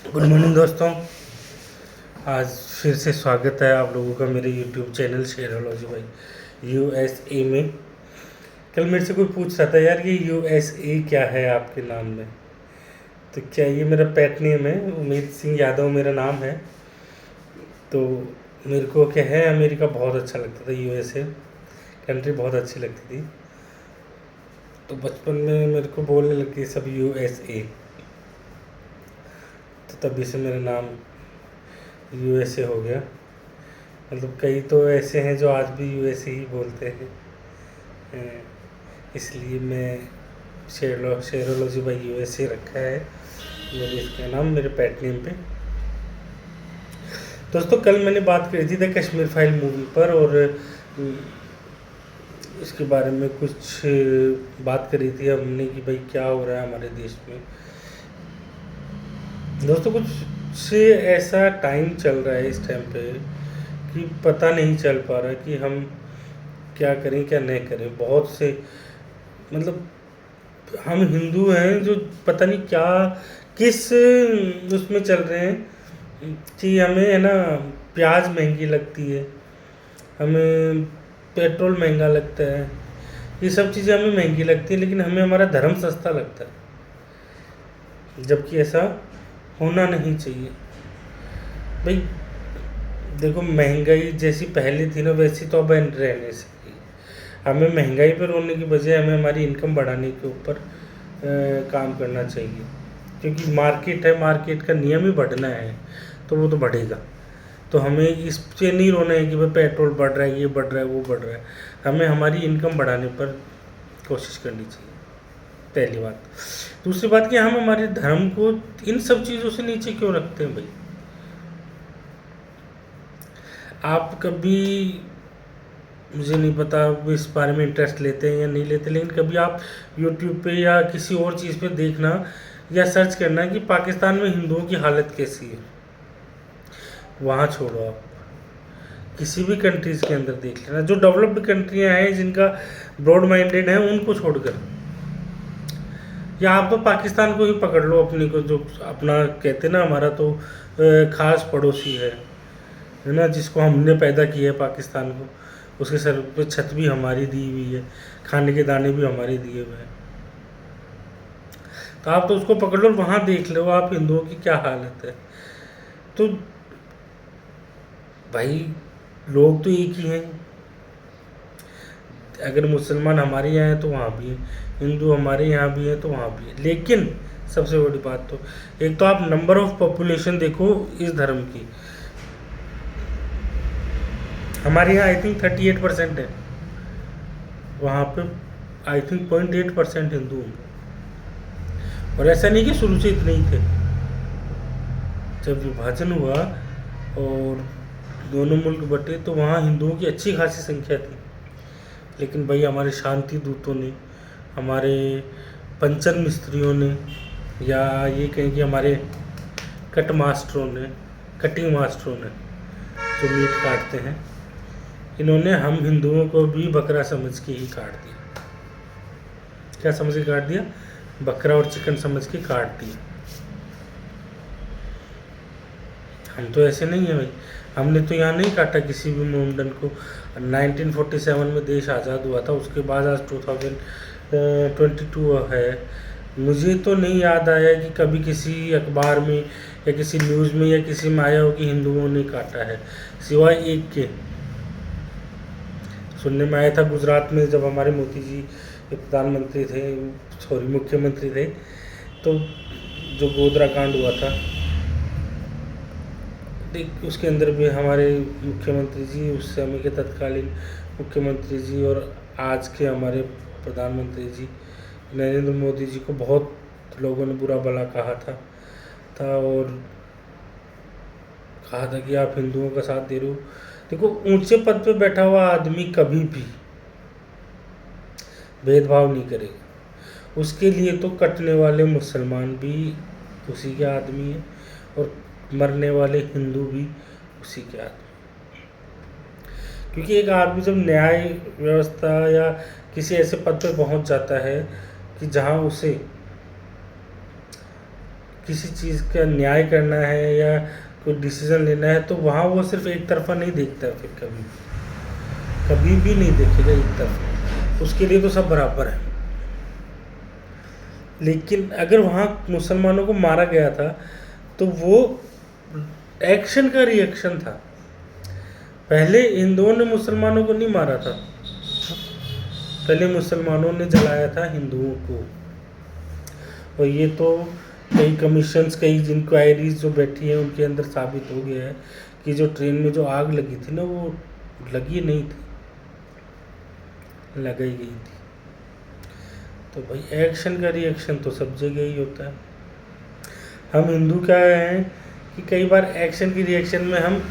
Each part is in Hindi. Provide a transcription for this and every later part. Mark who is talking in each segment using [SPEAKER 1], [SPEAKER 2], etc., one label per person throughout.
[SPEAKER 1] गुड मॉर्निंग दोस्तों। आज फिर से स्वागत है आप लोगों का मेरे यूट्यूब चैनल शेयरोलॉजी भाई यूएसए में। कल मेरे से कोई पूछ रहा था, यार ये यूएसए क्या है आपके नाम में? तो क्या ये मेरा पेट नेम है? उमेद सिंह यादव मेरा नाम है। तो मेरे को क्या है, अमेरिका बहुत अच्छा लगता था, यूएसए कंट्री बहुत अच्छी लगती थी। तो बचपन में मेरे को बोलने लगे सब यूएसए, तो तभी से मेरा नाम यूएसए हो गया। मतलब कई तो ऐसे हैं जो आज भी यूएसए ही बोलते हैं। अ, इसलिए मैं शेरोलॉजी बाई यूएसए रखा है मेरे इसका नाम, मेरे पेट नेम पे। दोस्तों कल मैंने बात करी थी द कश्मीर फाइल मूवी पर, और इसके बारे में कुछ बात करी थी हमने कि भाई क्या हो रहा है हमारे देश में। दोस्तों कुछ से ऐसा टाइम चल रहा है इस टाइम पे कि पता नहीं चल पा रहा कि हम क्या करें क्या नहीं करें। बहुत से मतलब हम हिंदू हैं जो पता नहीं क्या किस उसमें चल रहे हैं कि हमें है ना प्याज महंगी लगती है, हमें पेट्रोल महंगा लगता है, ये सब चीज़ें हमें महंगी लगती है, लेकिन हमें हमारा धर्म सस्ता लगता है, जबकि ऐसा होना नहीं चाहिए भाई। देखो महंगाई जैसी पहले थी ना वैसी तो अब रहने से हमें महंगाई पर रोने की बजाय हमें हमारी इनकम बढ़ाने के ऊपर काम करना चाहिए, क्योंकि मार्केट है, मार्केट का नियम ही बढ़ना है तो वो तो बढ़ेगा। तो हमें इस पे नहीं रोना है कि भाई पेट्रोल बढ़ रहा है, ये बढ़ रहा है, वो बढ़ रहा है। हमें हमारी इनकम बढ़ाने पर कोशिश करनी चाहिए, पहली बात। दूसरी बात कि हम हमारे धर्म को इन सब चीज़ों से नीचे क्यों रखते हैं भाई? आप कभी, मुझे नहीं पता आप इस बारे में इंटरेस्ट लेते हैं या नहीं लेते, लेकिन कभी आप यूट्यूब पे या किसी और चीज़ पे देखना या सर्च करना कि पाकिस्तान में हिंदुओं की हालत कैसी है। वहाँ छोड़ो, आप किसी भी कंट्रीज़ के अंदर देख लेना, जो डेवलप्ड कंट्रियाँ हैं जिनका ब्रॉड माइंडेड है उनको छोड़कर, या आप तो पाकिस्तान को ही पकड़ लो अपने को, जो अपना कहते ना हमारा तो खास पड़ोसी है ना, जिसको हमने पैदा किया है पाकिस्तान को, उसके सर पे छत भी हमारी दी हुई है, खाने के दाने भी हमारे दिए हुए हैं। तो आप तो उसको पकड़ लो, वहाँ देख लो आप हिंदुओं की क्या हालत है। तो भाई लोग तो एक ही हैं, अगर मुसलमान हमारे यहाँ हैं तो वहाँ भी हैं, हिंदू हमारे यहाँ भी हैं तो वहाँ भी है। लेकिन सबसे बड़ी बात तो एक तो आप नंबर ऑफ पॉपुलेशन देखो इस धर्म की, हमारे यहाँ आई थिंक 38% है, वहाँ पे आई थिंक 0.8% हिंदू होंगे। और ऐसा नहीं कि शुरू से इतने ही थे, जब विभाजन हुआ और दोनों मुल्क बटे तो वहाँ हिंदुओं की अच्छी खासी संख्या थी। लेकिन भाई हमारे शांति दूतों ने, हमारे पंचर मिस्त्रियों ने, या ये कहें कि हमारे कट मास्टरों ने, कटिंग मास्टरों ने, जो मीट काटते हैं, इन्होंने हम हिंदुओं को भी बकरा समझ के ही काट दिया। क्या समझ के काट दिया? बकरा और चिकन समझ के काट दिया। हम तो ऐसे नहीं है भाई, हमने तो यहाँ नहीं काटा किसी भी मोमडन को। 1947 में देश आज़ाद हुआ था, उसके बाद आज 2022 है। मुझे तो नहीं याद आया कि कभी किसी अखबार में या किसी न्यूज़ में या किसी में आया हो कि हिंदुओं ने काटा है, सिवाय एक के। सुनने में आया था गुजरात में जब हमारे मोदी जी प्रधानमंत्री थे, सॉरी मुख्यमंत्री थे, तो जो गोधरा कांड हुआ था, देख उसके अंदर भी हमारे मुख्यमंत्री जी, उस समय के तत्कालीन मुख्यमंत्री जी और आज के हमारे प्रधानमंत्री जी नरेंद्र मोदी जी को बहुत लोगों ने बुरा भला कहा था और कहा था कि आप हिंदुओं का साथ दे रहे हो। देखो ऊंचे पद पे बैठा हुआ आदमी कभी भी भेदभाव नहीं करेगा, उसके लिए तो कटने वाले मुसलमान भी उसी के आदमी हैं और मरने वाले हिंदू भी उसी के आदमी। क्योंकि एक आदमी जब न्याय व्यवस्था या किसी ऐसे पद पर पहुंच जाता है कि जहां उसे किसी चीज़ का न्याय करना है या कोई डिसीजन लेना है, तो वहाँ वो सिर्फ एक तरफा नहीं देखता, फिर कभी भी नहीं देखेगा एक तरफा, उसके लिए तो सब बराबर है। लेकिन अगर वहाँ मुसलमानों को मारा गया था तो वो एक्शन का रिएक्शन था, पहले हिंदुओं ने मुसलमानों को नहीं मारा था, पहले मुसलमानों ने जलाया था हिंदुओं को। और ये तो कई कमीशंस, कई इंक्वायरीज जो बैठी हैं उनके अंदर साबित हो गया है कि जो ट्रेन में जो आग लगी थी ना, वो लगी नहीं थी, लगाई गई थी। तो भाई एक्शन का रिएक्शन तो सब जगह ही होता है। हम हिंदू क्या हैं कि कई बार एक्शन की रिएक्शन में हम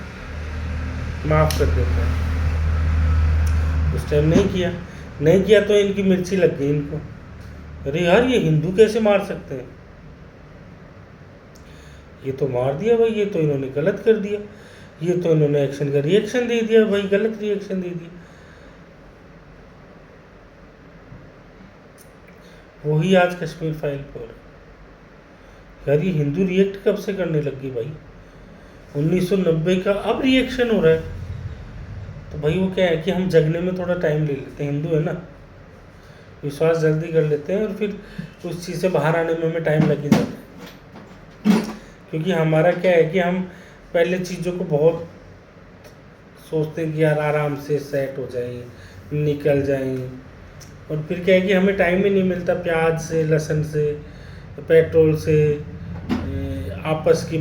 [SPEAKER 1] माफ़ कर देते हैं, उस टाइम नहीं किया तो इनकी मिर्ची लग गई इनको, अरे यार ये हिंदू कैसे मार सकते हैं, ये तो मार दिया भाई, ये तो इन्होंने गलत कर दिया, ये तो इन्होंने एक्शन का रिएक्शन दे दिया भाई, गलत रिएक्शन दे दिया। वही आज कश्मीर फाइल पर हो रहा है। यार ये हिंदू रिएक्ट कब से करने लग गई भाई, 1990 का अब रिएक्शन हो रहा है। तो भाई वो क्या है कि हम जगने में थोड़ा टाइम ले लेते हैं, हिंदू है ना, विश्वास जल्दी कर लेते हैं और फिर उस चीज़ से बाहर आने में हमें टाइम लग ही जाता है। क्योंकि हमारा क्या है कि हम पहले चीज़ों को बहुत सोचते हैं कि यार आराम से सेट हो जाए, निकल जाएं, और फिर क्या है कि हमें टाइम ही नहीं मिलता, प्याज से, लहसुन से, पेट्रोल से, आपस की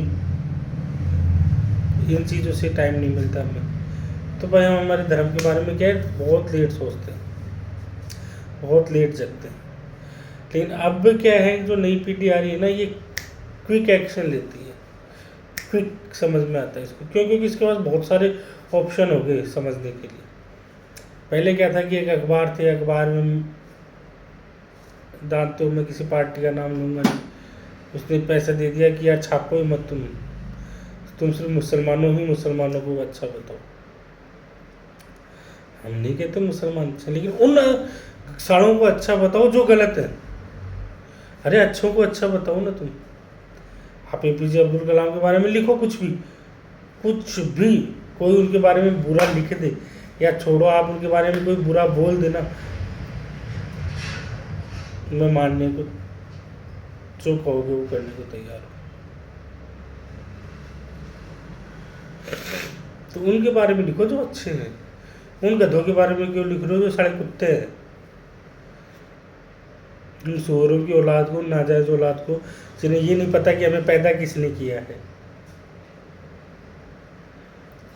[SPEAKER 1] इन चीज़ों से टाइम नहीं मिलता हमें। तो भाई हम हमारे धर्म के बारे में क्या है बहुत लेट सोचते हैं, बहुत लेट जगते हैं। लेकिन अब क्या है, जो नई पीढ़ी आ रही है ना, ये क्विक एक्शन लेती है, क्विक समझ में आता है इसको। क्यों? क्योंकि इसके पास बहुत सारे ऑप्शन हो गए समझने के लिए। पहले क्या था कि एक अखबार थे, अखबार में दांतों में किसी पार्टी का नाम लूँगा नहीं, उसने पैसा दे दिया कि यार छापो ही मत, तुम सिर्फ मुसलमानों को अच्छा बताओ। हम नहीं कहते मुसलमान अच्छा, लेकिन उन सारों को अच्छा बताओ जो गलत है। अरे अच्छों को अच्छा बताओ ना तुम। आप APJ अब्दुल कलाम के बारे में लिखो, कुछ भी कोई उनके बारे में बुरा लिख दे, या छोड़ो आप उनके बारे में कोई बुरा बोल देना, मैं मानने को जो कहोगे वो करने को तैयार हूँ। तो उनके बारे में लिखो जो अच्छे हैं, उन गधों के बारे में क्यों लिख रहे हो जो सारे कुत्ते हैं, उन सूअरों की औलाद को, नाजायज औलाद को, जिन्हें ये नहीं पता कि हमें पैदा किसने किया है।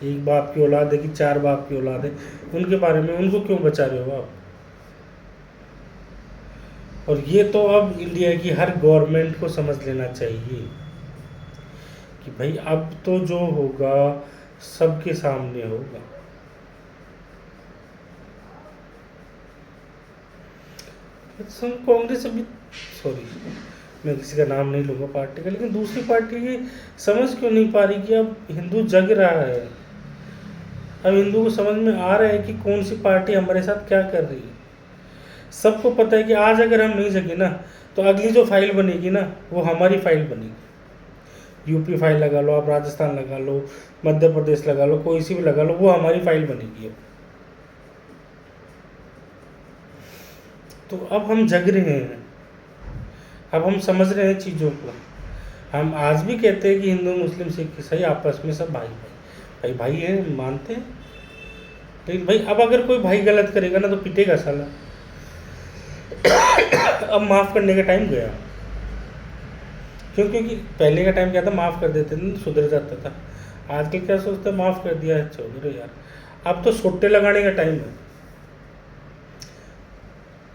[SPEAKER 1] एक बाप की औलाद है कि 4 बाप की औलाद है, उनके बारे में उनको क्यों बचा रहे हो आप? और ये तो अब इंडिया की हर गवर्नमेंट को समझ लेना चाहिए कि भाई अब तो जो होगा सबके सामने होगा। कांग्रेस अभी, सॉरी मैं किसी का नाम नहीं लूँगा पार्टी का, लेकिन दूसरी पार्टी ये समझ क्यों नहीं पा रही कि अब हिंदू जग रहा है, अब हिंदू को समझ में आ रहा है कि कौन सी पार्टी हमारे साथ क्या कर रही है। सबको पता है कि आज अगर हम नहीं जगे ना, तो अगली जो फाइल बनेगी ना वो हमारी फाइल बनेगी। यूपी फाइल लगा लो आप, राजस्थान लगा लो, मध्य प्रदेश लगा लो, कोई सी भी लगा लो, वो हमारी फाइल बनेगी। तो अब हम जग रहे हैं, अब हम समझ रहे हैं चीज़ों को। हम आज भी कहते हैं कि हिंदू मुस्लिम सिख ईसाई आपस में सब भाई हैं, मानते हैं। लेकिन भाई अब अगर कोई भाई गलत करेगा ना तो पिटेगा साला। अब माफ़ करने का टाइम गया। क्योंकि पहले का टाइम क्या था, माफ़ कर देते थे सुधर जाता था। आजकल क्या सोचते हैं, माफ़ कर दिया है छोड़ो यार, अब तो सोटे लगाने का टाइम है।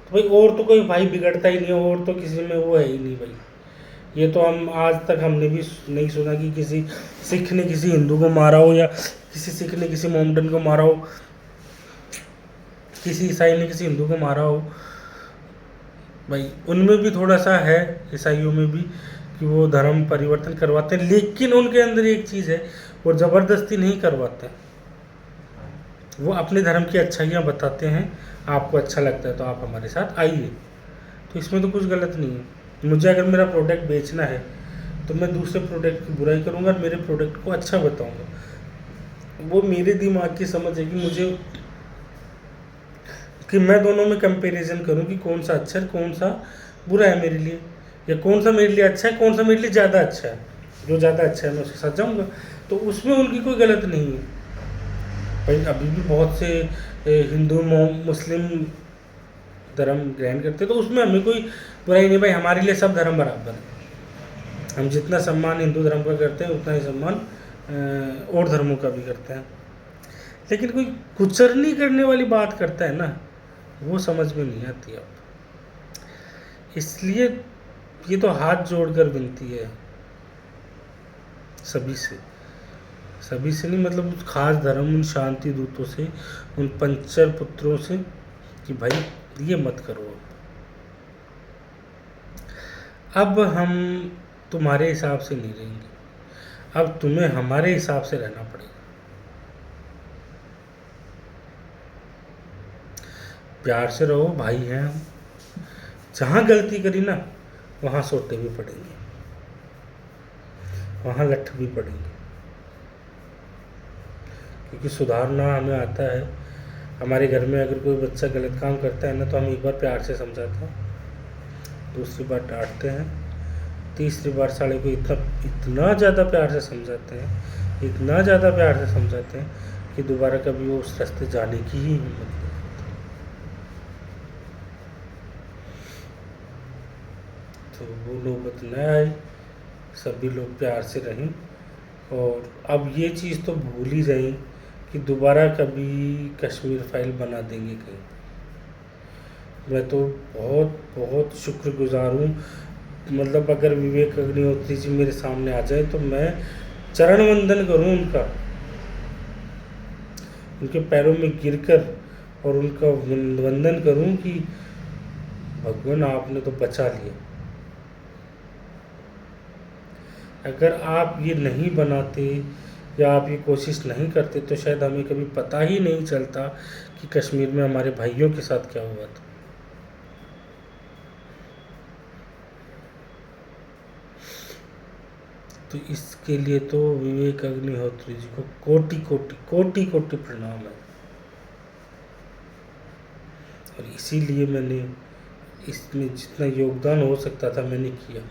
[SPEAKER 1] तो भाई और तो कोई भाई बिगड़ता ही नहीं है, और तो किसी में वो है ही नहीं भाई। ये तो हम आज तक हमने भी नहीं सुना कि किसी सिख ने किसी हिंदू को मारा हो, या किसी सिख ने किसी मोहम्मदन को मारा हो, किसी ईसाई ने किसी हिंदू को मारा हो। भाई उनमें भी थोड़ा सा है, ईसाइयों में भी, कि वो धर्म परिवर्तन करवाते हैं, लेकिन उनके अंदर एक चीज़ है, वो ज़बरदस्ती नहीं करवाते, वो अपने धर्म की अच्छाइयाँ बताते हैं। आपको अच्छा लगता है तो आप हमारे साथ आइए, तो इसमें तो कुछ गलत नहीं है। मुझे अगर मेरा प्रोडक्ट बेचना है तो मैं दूसरे प्रोडक्ट की बुराई करूँगा और मेरे प्रोडक्ट को अच्छा बताऊँगा। वो मेरे दिमाग की समझ है कि मुझे कि मैं दोनों में कंपैरिजन करूँ कि कौन सा अच्छा है कौन सा बुरा है मेरे लिए, या कौन सा मेरे लिए अच्छा है कौन सा मेरे लिए ज़्यादा अच्छा है। जो ज़्यादा अच्छा है मैं उसके साथ जाऊँगा, तो उसमें उनकी कोई गलत नहीं है। भाई अभी भी बहुत से हिंदू मुस्लिम धर्म ग्रहण करते हैं, तो उसमें हमें कोई बुराई नहीं। भाई हमारे लिए सब धर्म बराबर है। हम जितना सम्मान हिंदू धर्म का करते हैं उतना ही सम्मान और धर्मों का भी करते हैं। लेकिन कोई कुचरनी करने वाली बात करता है ना, वो समझ में नहीं आती अब। इसलिए ये तो हाथ जोड़कर विनती है सभी से नहीं, मतलब उस खास धर्म, उन शांति दूतों से, उन पंचर पुत्रों से, कि भाई ये मत करो। अब हम तुम्हारे हिसाब से नहीं रहेंगे, अब तुम्हें हमारे हिसाब से रहना पड़ेगा। प्यार से रहो, भाई हैं हम। जहाँ गलती करी ना वहाँ सोटे भी पड़ेंगे, वहाँ लठ भी पड़ेंगे, क्योंकि सुधारना हमें आता है। हमारे घर में अगर कोई बच्चा गलत काम करता है ना, तो हम एक बार प्यार से समझाते हैं, दूसरी बार डांटते हैं, तीसरी बार साले को इतना ज़्यादा प्यार से समझाते हैं, इतना ज़्यादा प्यार से समझाते हैं कि दोबारा कभी वो उस रास्ते जाने की ही हिम्मत नहीं। तो वो नौबत न आए, सभी लोग प्यार से रहें। और अब ये चीज़ तो भूल ही जाएं कि दोबारा कभी कश्मीर फाइल बना देंगे कहीं। मैं तो बहुत बहुत शुक्रगुजार हूँ। मतलब अगर विवेक अग्निहोत्री जी मेरे सामने आ जाए तो मैं चरण वंदन करूँ उनका, उनके पैरों में गिरकर और उनका वंदन करूँ कि भगवान आपने तो बचा लिया। अगर आप ये नहीं बनाते या आप ये कोशिश नहीं करते तो शायद हमें कभी पता ही नहीं चलता कि कश्मीर में हमारे भाइयों के साथ क्या हुआ था। तो इसके लिए तो विवेक अग्निहोत्री जी को कोटि कोटि कोटि कोटि प्रणाम है। और इसीलिए मैंने इसमें जितना योगदान हो सकता था मैंने किया,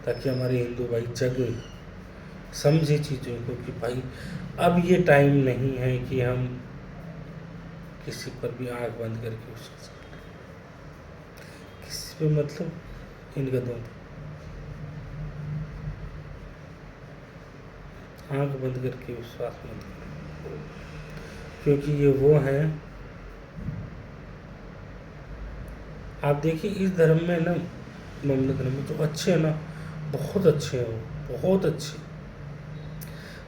[SPEAKER 1] ताकि हमारे हिंदू भाई जगे, समझे चीज़ों को कि भाई अब ये टाइम नहीं है कि हम किसी पर भी आँख बंद करके विश्वास करें, किसी पे मतलब इन गधों पे आँख बंद करके विश्वास मत करें, क्योंकि ये वो हैं। आप देखिए इस धर्म में ना, मोहम्मद धर्म में जो अच्छे हैं ना, बहुत अच्छे हैं, वो बहुत अच्छे,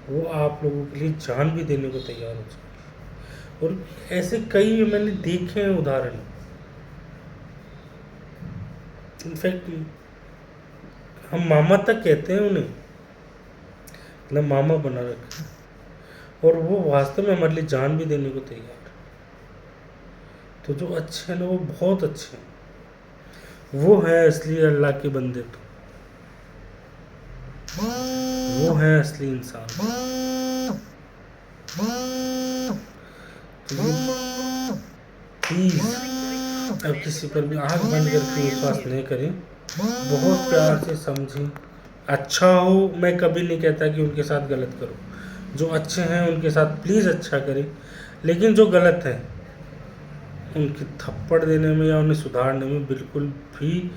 [SPEAKER 1] वो आप लोगों के लिए जान भी देने को तैयार हो जाएंगे। और ऐसे कई मैंने देखे हैं उदाहरण। इनफैक्ट हम मामा तक कहते हैं उन्हें, मतलब मामा बना रखा, और वो वास्तव में हमारे लिए जान भी देने को तैयार है। तो जो अच्छे हैं ना वो बहुत अच्छे हैं, वो है असली अल्लाह के बंदे। तो वो है असली इंसान। प्लीज अब किसी पर भी आँख बंद करके विश्वास नहीं करें, बहुत प्यार से समझें। अच्छा हो, मैं कभी नहीं कहता कि उनके साथ गलत करो, जो अच्छे हैं उनके साथ प्लीज़ अच्छा करें, लेकिन जो गलत हैं उनकी थप्पड़ देने में या उन्हें सुधारने में बिल्कुल भी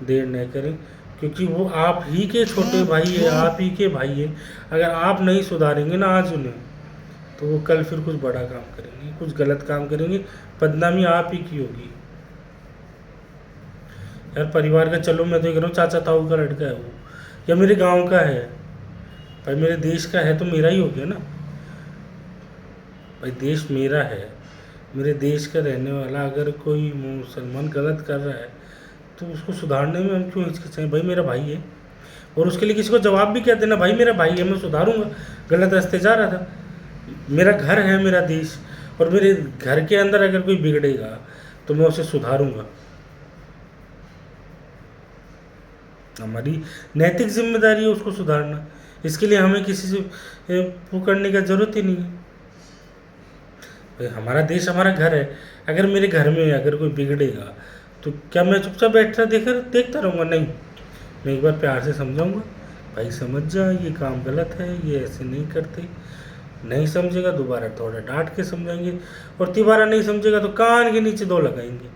[SPEAKER 1] देर नहीं करें, क्योंकि वो आप ही के छोटे भाई है, आप ही के भाई है। अगर आप नहीं सुधारेंगे ना आज उन्हें, तो वो कल फिर कुछ बड़ा काम करेंगे, कुछ गलत काम करेंगे, बदनामी आप ही की होगी। यार परिवार का, चलो मैं तो ये कह रहा हूँ चाचा ताऊ का लड़का है वो, या मेरे गांव का है भाई, मेरे देश का है तो मेरा ही हो गया ना भाई। देश मेरा है, मेरे देश का रहने वाला अगर कोई मुसलमान गलत कर रहा है तो उसको सुधारने में हम क्यों हिचकिचाएं? भाई मेरा भाई है, और उसके लिए किसी को जवाब भी क्या देना, भाई मेरा भाई है, मैं सुधारूंगा, गलत रास्ते जा रहा था, मेरा घर है, मेरा देश, और मेरे घर के अंदर अगर कोई बिगड़ेगा तो मैं उसे सुधारूंगा। हमारी नैतिक जिम्मेदारी है उसको सुधारना। इसके लिए हमें किसी से वो करने का ज़रूरत ही नहीं है। भाई हमारा देश हमारा घर है, अगर मेरे घर में अगर कोई बिगड़ेगा तो क्या मैं चुपचाप बैठता देखता रहूँगा? नहीं, मैं एक बार प्यार से समझाऊंगा, भाई समझ जा, ये काम गलत है, ये ऐसे नहीं करते। नहीं समझेगा दोबारा थोड़ा डांट के समझाएंगे, और दोबारा नहीं समझेगा तो कान के नीचे दो लगाएंगे।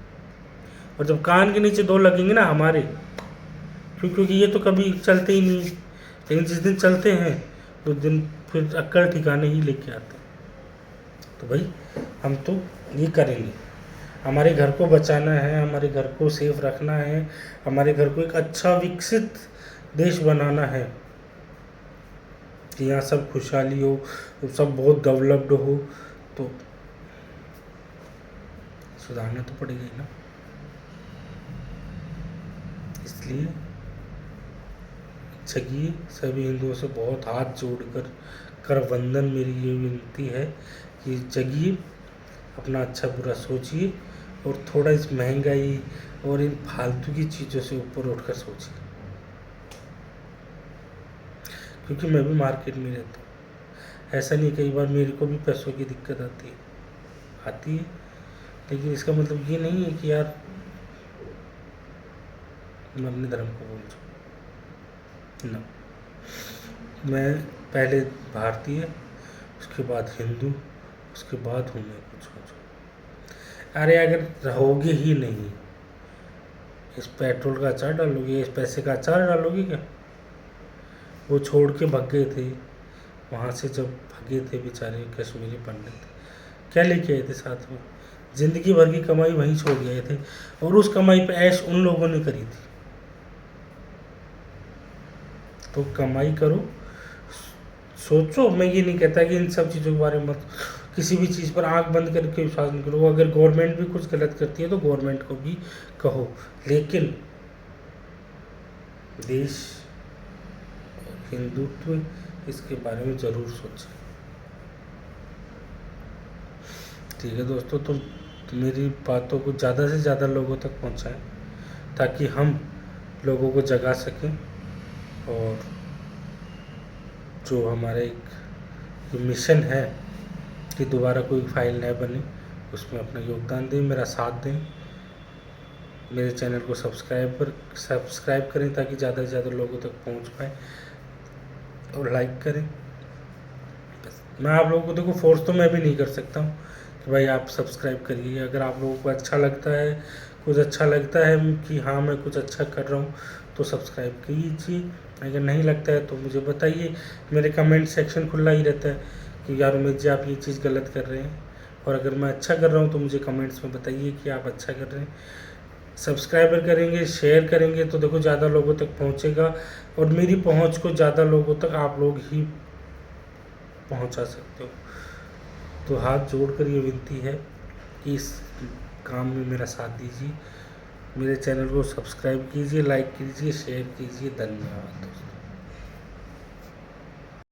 [SPEAKER 1] और जब कान के नीचे दो लगेंगे ना हमारे, क्योंकि ये तो कभी चलते ही नहीं, लेकिन जिस दिन चलते हैं उस दिन फिर अक्कल ठिकाने ही लेके आते हैं। तो भाई हम तो ये करेंगे, हमारे घर को बचाना है, हमारे घर को सेफ रखना है, हमारे घर को एक अच्छा विकसित देश बनाना है कि यहाँ सब खुशहाली हो, सब बहुत डेवलप्ड हो, तो सुधारना तो पड़ेगा ही ना। इसलिए जगिए, सभी हिंदुओं से बहुत हाथ जोड़कर कर वंदन मेरी ये विनती है कि जगिए, अपना अच्छा बुरा सोचिए, और थोड़ा इस महंगाई और इन फालतू की चीज़ों से ऊपर उठकर सोचिए। क्योंकि मैं भी मार्केट में रहता हूँ, ऐसा नहीं, कई बार मेरे को भी पैसों की दिक्कत आती है, लेकिन इसका मतलब ये नहीं है कि यार मैं अपने धर्म को भूल जाऊँ ना। मैं पहले भारतीय, उसके बाद हिंदू, उसके बाद हूँ मैं कुछ हो जाऊँ। अरे अगर रहोगे ही नहीं, इस पेट्रोल का अचार डालोगे, इस पैसे का अचार डालोगे क्या? वो छोड़ के भाग गए थे वहाँ से, जब भागे थे बेचारे कश्मीरी पंडित, क्या लेके आए थे साथ में? ज़िंदगी भर की कमाई वहीं छोड़ गए थे, और उस कमाई पे ऐश उन लोगों ने करी थी। तो कमाई करो, सोचो। मैं ये नहीं कहता कि इन सब चीज़ों के बारे में मत, किसी भी चीज़ पर आंख बंद करके विश्वास नहीं करो। अगर गवर्नमेंट भी कुछ गलत करती है तो गवर्नमेंट को भी कहो, लेकिन देश हिंदुत्व, इसके बारे में ज़रूर सोचें। ठीक है दोस्तों, तो मेरी बातों को ज़्यादा से ज़्यादा लोगों तक पहुंचाएं, ताकि हम लोगों को जगा सकें, और जो हमारा एक मिशन है कि दोबारा कोई फाइल न बने, उसमें अपना योगदान दें, मेरा साथ दें। मेरे चैनल को सब्सक्राइब करें ताकि ज़्यादा से ज़्यादा लोगों तक पहुंच पाए, और लाइक करें। बस मैं आप लोगों को देखो फोर्स तो मैं भी नहीं कर सकता हूँ कि भाई आप सब्सक्राइब करिए। अगर आप लोगों को अच्छा लगता है, कुछ अच्छा लगता है कि हाँ मैं कुछ अच्छा कर रहा हूँ, तो सब्सक्राइब कीजिए। अगर नहीं लगता है तो मुझे बताइए, मेरे कमेंट सेक्शन खुला ही रहता है कि यार उमेश जी आप ये चीज़ गलत कर रहे हैं, और अगर मैं अच्छा कर रहा हूँ तो मुझे कमेंट्स में बताइए कि आप अच्छा कर रहे हैं। सब्सक्राइबर करेंगे, शेयर करेंगे तो देखो ज़्यादा लोगों तक पहुँचेगा, और मेरी पहुँच को ज़्यादा लोगों तक आप लोग ही पहुँचा सकते हो। तो हाथ जोड़कर ये विनती है कि इस काम में मेरा साथ दीजिए, मेरे चैनल को सब्सक्राइब कीजिए, लाइक कीजिए, शेयर कीजिए। धन्यवाद दोस्तों।